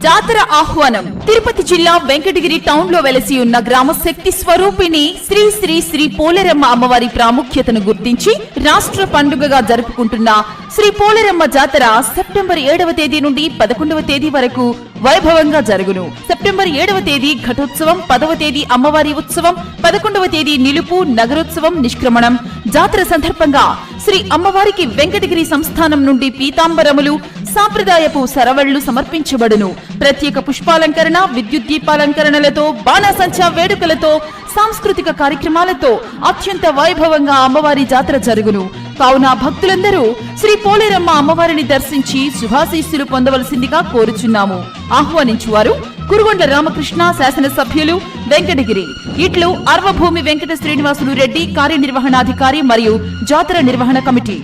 జాతర ఆహ్వానం. తిరుపతి జిల్లా వెంకటగిరి టౌన్ లో వెలసి ఉన్న గ్రామ శక్తి స్వరూపిణి శ్రీ శ్రీ శ్రీ పోలేరమ్మ అమ్మవారి ప్రాముఖ్యతను గుర్తించి రాష్ట్ర పండుగగా జరుపుకుంటున్న శ్రీ పోలేరమ్మ జాతర సెప్టెంబర్ 7వ తేదీ నుండి 11వ తేదీ వరకు వైభవంగా జరుగును. సెప్టెంబర్ 7వ తేదీ ఘటోత్సవం, 10వ తేదీ అమ్మవారి ఉత్సవం, 11వ తేదీ నిలుపు, నగరోత్సవం, నిష్క్రమణం. జాతర సందర్భంగా శ్రీ అమ్మవారికి వెంకటగిరి సంస్థానం నుండి పీతాంబరములు, సాంప్రదాయపు సరవళ్లు సమర్పించబడును. ప్రత్యేక పుష్పాలంకరణ, విద్యుత్ దీపాలంకరణలతో, బాణాసంచా వేడుకలతో, సాంస్కృతిక కార్యక్రమాలతో అత్యంత వైభవంగా అమ్మవారి జాతర జరుగును. కావున భక్తులందరూ శ్రీ పోలేరమ్మ అమ్మవారిని దర్శించి శుభాశీస్సులు పొందవలసిందిగా కోరుచున్నాము. ఆహ్వానించువారు కురుగొండ్ల రామకృష్ణ, శాసనసభ్యులు, వెంకటగిరి. ఇట్లు అర్వభూమి వెంకట శ్రీనివాసులు రెడ్డి, కార్యనిర్వహణాధికారి మరియు జాతర నిర్వహణ కమిటీ.